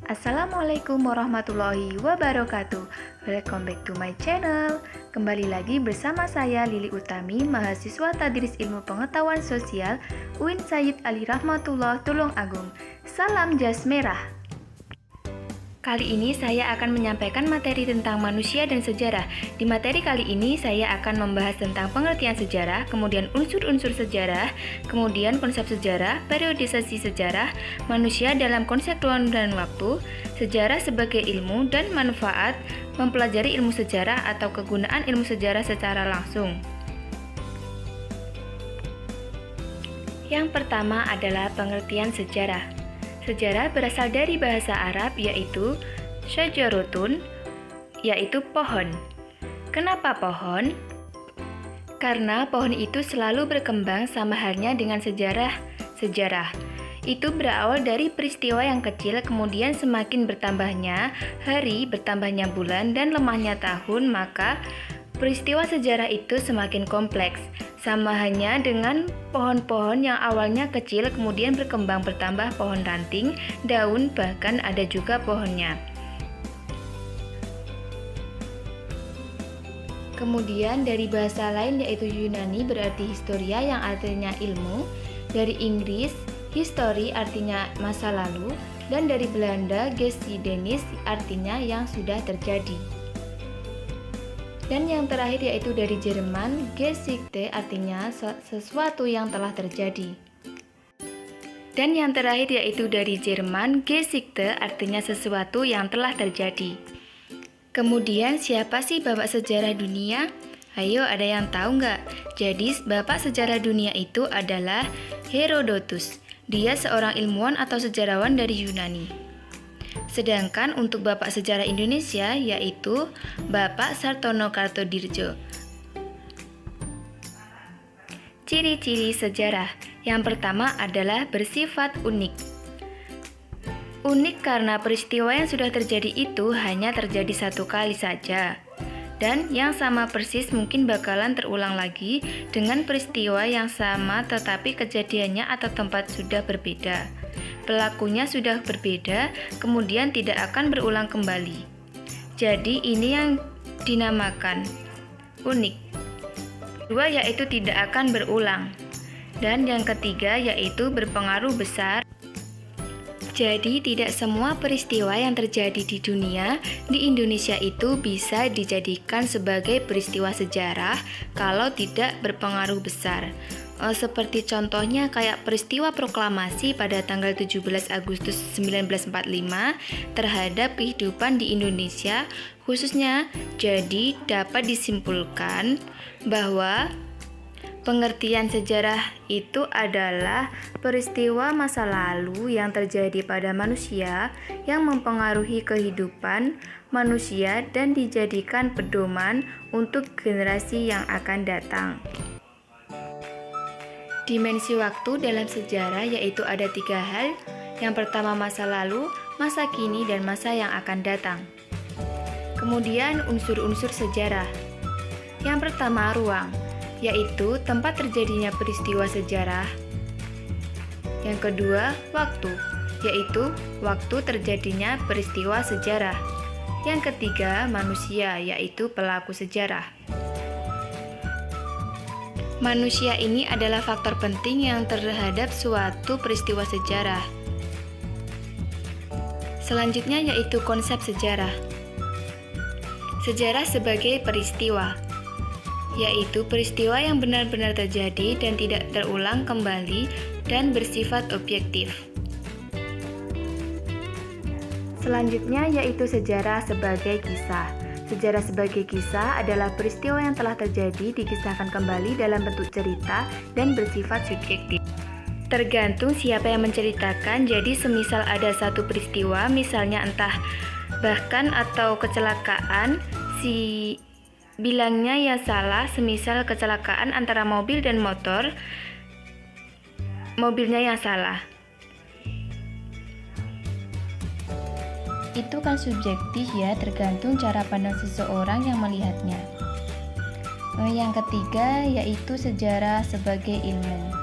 Assalamualaikum warahmatullahi wabarakatuh. Welcome back to my channel. Kembali lagi bersama saya Lili Utami, mahasiswa Tadris Ilmu Pengetahuan Sosial UIN Sayyid Ali Rahmatullah Tulungagung. Salam jas merah. Kali ini saya akan menyampaikan materi tentang manusia dan sejarah. Di materi kali ini saya akan membahas tentang pengertian sejarah, kemudian unsur-unsur sejarah, kemudian konsep sejarah, periodisasi sejarah, manusia dalam konsep ruang dan waktu, sejarah sebagai ilmu, dan manfaat mempelajari ilmu sejarah atau kegunaan ilmu sejarah secara langsung. Yang pertama adalah pengertian sejarah. Sejarah berasal dari bahasa Arab yaitu syajarotun, yaitu pohon. Kenapa pohon? Karena pohon itu selalu berkembang sama halnya dengan sejarah. Itu berawal dari peristiwa yang kecil, kemudian semakin bertambahnya hari, bertambahnya bulan, dan lemahnya tahun, maka peristiwa sejarah itu semakin kompleks. Sama halnya dengan pohon-pohon yang awalnya kecil kemudian berkembang bertambah pohon ranting, daun, bahkan ada juga pohonnya. Kemudian dari bahasa lain yaitu Yunani berarti historia yang artinya ilmu, dari Inggris history artinya masa lalu, dan dari Belanda geschiedenis artinya yang sudah terjadi. Dan yang terakhir yaitu dari Jerman, Geschichte artinya sesuatu yang telah terjadi. Dan yang terakhir yaitu dari Jerman, Geschichte artinya sesuatu yang telah terjadi. Kemudian siapa sih bapak sejarah dunia? Ayo, ada yang tahu nggak? Jadi bapak sejarah dunia itu adalah Herodotus. Dia seorang ilmuwan atau sejarawan dari Yunani. Sedangkan untuk Bapak Sejarah Indonesia yaitu Bapak Sartono Kartodirjo. Ciri-ciri sejarah. Yang pertama adalah bersifat unik. Unik karena peristiwa yang sudah terjadi itu hanya terjadi satu kali saja. Dan yang sama persis mungkin bakalan terulang lagi dengan peristiwa yang sama tetapi kejadiannya atau tempat sudah berbeda. Pelakunya sudah berbeda, kemudian tidak akan berulang kembali. Jadi ini yang dinamakan unik. Kedua yaitu tidak akan berulang. Dan yang ketiga yaitu berpengaruh besar. Jadi tidak semua peristiwa yang terjadi di dunia di Indonesia itu bisa dijadikan sebagai peristiwa sejarah kalau tidak berpengaruh besar. Seperti contohnya kayak peristiwa proklamasi pada tanggal 17 Agustus 1945 terhadap kehidupan di Indonesia khususnya. Jadi dapat disimpulkan bahwa pengertian sejarah itu adalah peristiwa masa lalu yang terjadi pada manusia yang mempengaruhi kehidupan manusia dan dijadikan pedoman untuk generasi yang akan datang. Dimensi waktu dalam sejarah yaitu ada 3 hal. Yang pertama masa lalu, masa kini, dan masa yang akan datang. Kemudian unsur-unsur sejarah. Yang pertama ruang, yaitu tempat terjadinya peristiwa sejarah. Yang kedua waktu, yaitu waktu terjadinya peristiwa sejarah. Yang ketiga manusia, yaitu pelaku sejarah. Manusia ini adalah faktor penting yang terhadap suatu peristiwa sejarah. Selanjutnya yaitu konsep sejarah. Sejarah sebagai peristiwa, yaitu peristiwa yang benar-benar terjadi dan tidak terulang kembali dan bersifat objektif. Selanjutnya yaitu sejarah sebagai kisah. Sejarah sebagai kisah adalah peristiwa yang telah terjadi dikisahkan kembali dalam bentuk cerita dan bersifat subjektif. Tergantung siapa yang menceritakan, jadi semisal ada satu peristiwa, misalnya entah bahkan atau kecelakaan, si bilangnya ya salah, semisal kecelakaan antara mobil dan motor, mobilnya yang salah. Itu kan subjektif ya, tergantung cara pandang seseorang yang melihatnya. Yang ketiga yaitu sejarah sebagai ilmu.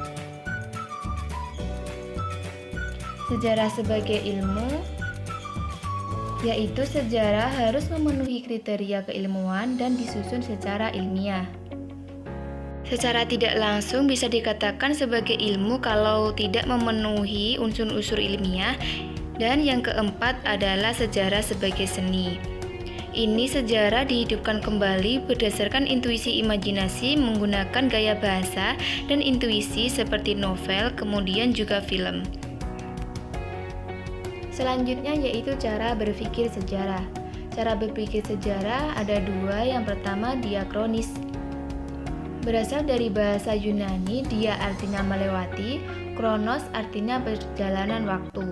Sejarah sebagai ilmu yaitu sejarah harus memenuhi kriteria keilmuan dan disusun secara ilmiah. Secara tidak langsung bisa dikatakan sebagai ilmu kalau tidak memenuhi unsur-unsur ilmiah. Dan yang keempat adalah sejarah sebagai seni. Ini sejarah dihidupkan kembali berdasarkan intuisi imajinasi menggunakan gaya bahasa dan intuisi seperti novel, kemudian juga film. Selanjutnya yaitu cara berpikir sejarah. Cara berpikir sejarah ada dua. Yang pertama diakronis. Berasal dari bahasa Yunani, dia artinya melewati, kronos artinya perjalanan waktu.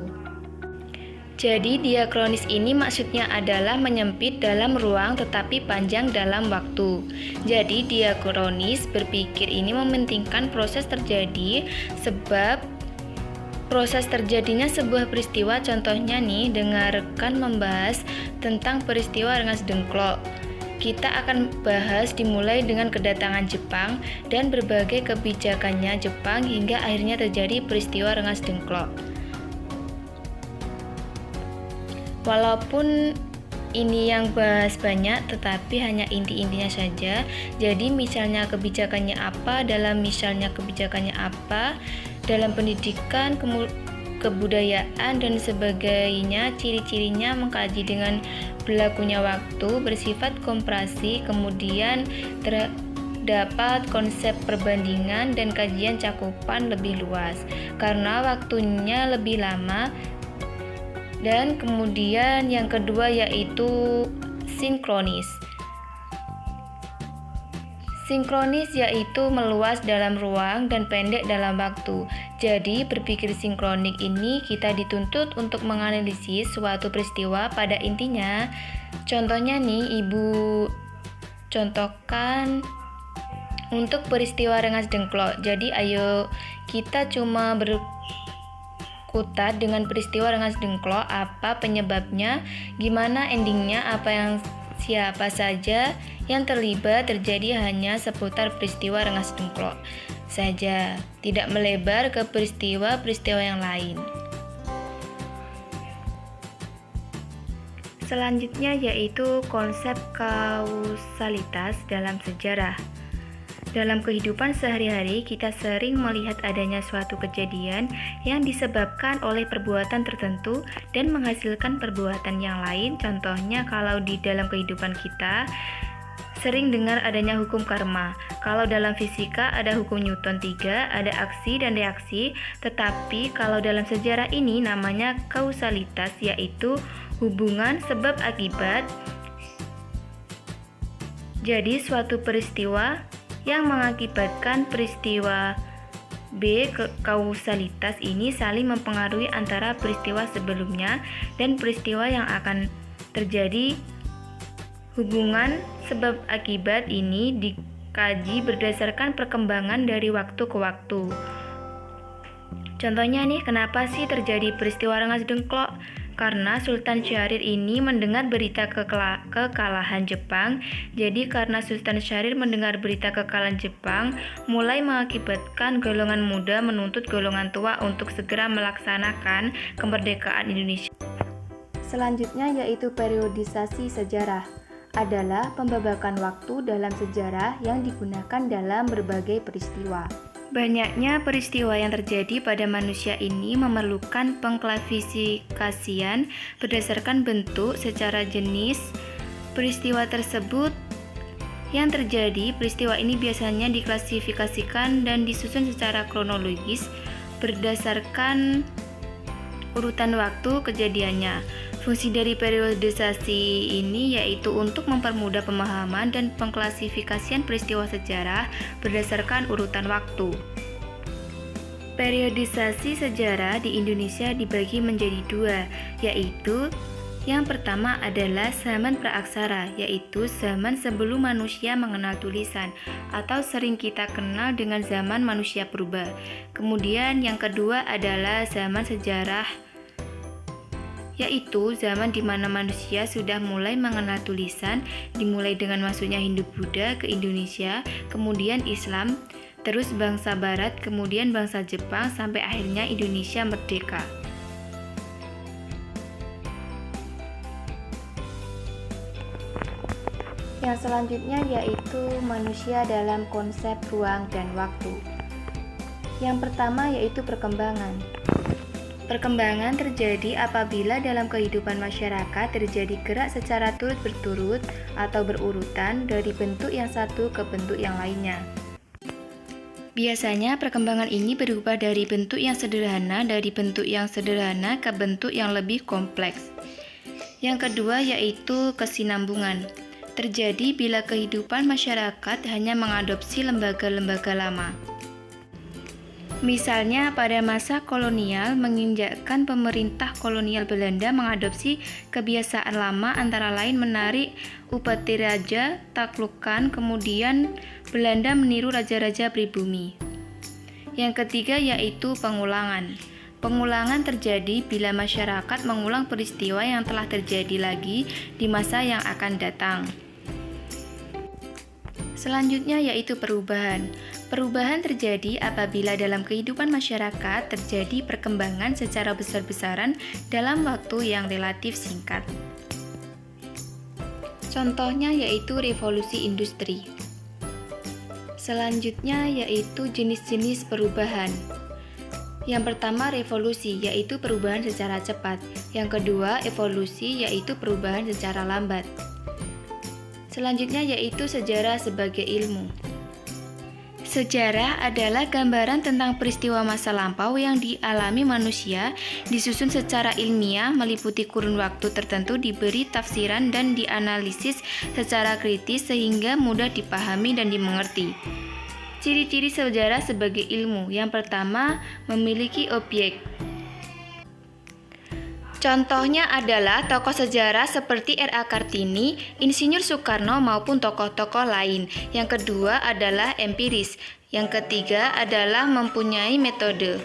Jadi diakronis ini maksudnya adalah menyempit dalam ruang tetapi panjang dalam waktu. Jadi diakronis berpikir ini mementingkan proses terjadi, sebab proses terjadinya sebuah peristiwa. Contohnya nih, dengarkan membahas tentang peristiwa Rengas Dengklok. Kita akan bahas dimulai dengan kedatangan Jepang dan berbagai kebijakannya Jepang hingga akhirnya terjadi peristiwa Rengas Dengklok. Walaupun ini yang bahas banyak, tetapi hanya inti-intinya saja. Jadi misalnya kebijakannya apa, dalam pendidikan, kebudayaan, dan sebagainya. Ciri-cirinya mengkaji dengan berlakunya waktu, bersifat komparasi, kemudian terdapat konsep perbandingan dan kajian cakupan lebih luas karena waktunya lebih lama. Dan kemudian yang kedua yaitu sinkronis. Sinkronis yaitu meluas dalam ruang dan pendek dalam waktu. Jadi berpikir sinkronik ini kita dituntut untuk menganalisis suatu peristiwa pada intinya. Contohnya nih, Ibu contohkan untuk peristiwa Rengas Dengklok. Jadi ayo kita cuma kutat dengan peristiwa Rengas Dengklok, apa penyebabnya, gimana endingnya, siapa saja yang terlibat, terjadi hanya seputar peristiwa Rengas Dengklok saja, tidak melebar ke peristiwa-peristiwa yang lain. Selanjutnya yaitu konsep kausalitas dalam sejarah. Dalam kehidupan sehari-hari, kita sering melihat adanya suatu kejadian yang disebabkan oleh perbuatan tertentu dan menghasilkan perbuatan yang lain. Contohnya, kalau di dalam kehidupan kita sering dengar adanya hukum karma. Kalau dalam fisika ada hukum Newton 3, ada aksi dan reaksi. Tetapi kalau dalam sejarah ini namanya kausalitas, yaitu hubungan sebab akibat. Jadi suatu peristiwa yang mengakibatkan peristiwa B, kausalitas ini saling mempengaruhi antara peristiwa sebelumnya dan peristiwa yang akan terjadi. Hubungan sebab akibat ini dikaji berdasarkan perkembangan dari waktu ke waktu. Contohnya nih, kenapa sih terjadi peristiwa Rengas Dengklok? Karena Sultan Syahrir ini mendengar berita kekalahan Jepang. Jadi karena Sultan Syahrir mendengar berita kekalahan Jepang, mulai mengakibatkan golongan muda menuntut golongan tua untuk segera melaksanakan kemerdekaan Indonesia. Selanjutnya yaitu periodisasi sejarah. Adalah pembabakan waktu dalam sejarah yang digunakan dalam berbagai peristiwa. Banyaknya peristiwa yang terjadi pada manusia ini memerlukan pengklasifikasian berdasarkan bentuk secara jenis peristiwa tersebut yang terjadi. Peristiwa ini biasanya diklasifikasikan dan disusun secara kronologis berdasarkan urutan waktu kejadiannya. Fungsi dari periodisasi ini yaitu untuk mempermudah pemahaman dan pengklasifikasian peristiwa sejarah berdasarkan urutan waktu. Periodisasi sejarah di Indonesia dibagi menjadi dua, yaitu yang pertama adalah zaman praaksara, yaitu zaman sebelum manusia mengenal tulisan, atau sering kita kenal dengan zaman manusia purba. Kemudian yang kedua adalah zaman sejarah, yaitu zaman di mana manusia sudah mulai mengenal tulisan, dimulai dengan masuknya Hindu-Buddha ke Indonesia, kemudian Islam, terus bangsa Barat, kemudian bangsa Jepang, sampai akhirnya Indonesia merdeka. Yang selanjutnya yaitu manusia dalam konsep ruang dan waktu. Yang pertama yaitu perkembangan. Perkembangan terjadi apabila dalam kehidupan masyarakat terjadi gerak secara turut-berturut atau berurutan dari bentuk yang satu ke bentuk yang lainnya. Biasanya perkembangan ini berubah dari bentuk yang sederhana ke bentuk yang lebih kompleks. Yang kedua yaitu kesinambungan. Terjadi bila kehidupan masyarakat hanya mengadopsi lembaga-lembaga lama. Misalnya pada masa kolonial menginjakkan pemerintah kolonial Belanda mengadopsi kebiasaan lama antara lain menarik upeti raja, taklukan, kemudian Belanda meniru raja-raja pribumi. Yang ketiga yaitu pengulangan. Pengulangan terjadi bila masyarakat mengulang peristiwa yang telah terjadi lagi di masa yang akan datang. Selanjutnya yaitu perubahan. Perubahan terjadi apabila dalam kehidupan masyarakat terjadi perkembangan secara besar-besaran dalam waktu yang relatif singkat. Contohnya yaitu revolusi industri. Selanjutnya yaitu jenis-jenis perubahan. Yang pertama revolusi, yaitu perubahan secara cepat. Yang kedua evolusi, yaitu perubahan secara lambat. Selanjutnya yaitu sejarah sebagai ilmu. Sejarah adalah gambaran tentang peristiwa masa lampau yang dialami manusia, disusun secara ilmiah, meliputi kurun waktu tertentu, diberi tafsiran dan dianalisis secara kritis sehingga mudah dipahami dan dimengerti. Ciri-ciri sejarah sebagai ilmu. Yang pertama, memiliki objek. Contohnya adalah tokoh sejarah seperti R.A. Kartini, Insinyur Soekarno maupun tokoh-tokoh lain. Yang kedua adalah empiris. Yang ketiga adalah mempunyai metode.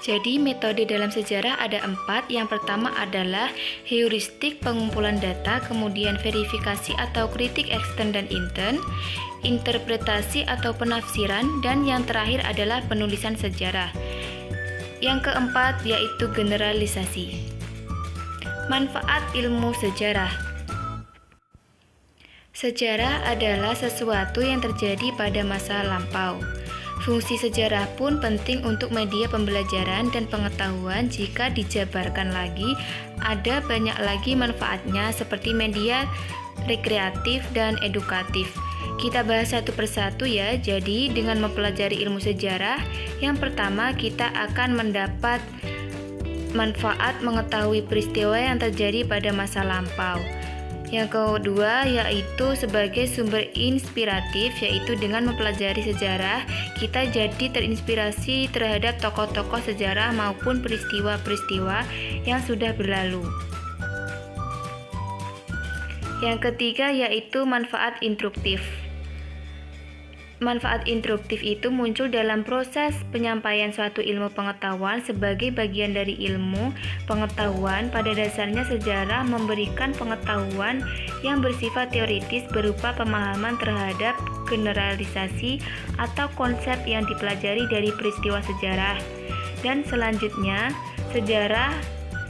Jadi metode dalam sejarah ada 4. Yang pertama adalah heuristik pengumpulan data, kemudian verifikasi atau kritik ekstern dan intern, interpretasi atau penafsiran, dan yang terakhir adalah penulisan sejarah. Yang keempat yaitu generalisasi. Manfaat ilmu sejarah. Sejarah adalah sesuatu yang terjadi pada masa lampau. Fungsi sejarah pun penting untuk media pembelajaran dan pengetahuan. Jika dijabarkan lagi, ada banyak lagi manfaatnya seperti media rekreatif dan edukatif. Kita bahas satu persatu ya. Jadi dengan mempelajari ilmu sejarah, yang pertama kita akan mendapat manfaat mengetahui peristiwa yang terjadi pada masa lampau. Yang kedua yaitu sebagai sumber inspiratif, yaitu dengan mempelajari sejarah kita jadi terinspirasi terhadap tokoh-tokoh sejarah maupun peristiwa-peristiwa yang sudah berlalu. Yang ketiga yaitu manfaat instruktif. Manfaat instruktif itu muncul dalam proses penyampaian suatu ilmu pengetahuan sebagai bagian dari ilmu pengetahuan. Pada dasarnya sejarah memberikan pengetahuan yang bersifat teoritis berupa pemahaman terhadap generalisasi atau konsep yang dipelajari dari peristiwa sejarah. Dan selanjutnya, sejarah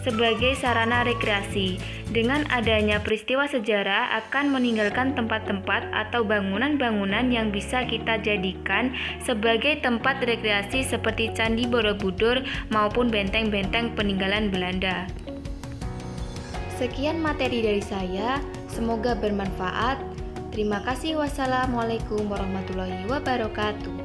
sebagai sarana rekreasi. Dengan adanya peristiwa sejarah akan meninggalkan tempat-tempat atau bangunan-bangunan yang bisa kita jadikan sebagai tempat rekreasi seperti Candi Borobudur maupun benteng-benteng peninggalan Belanda. Sekian materi dari saya, semoga bermanfaat. Terima kasih. Wassalamualaikum warahmatullahi wabarakatuh.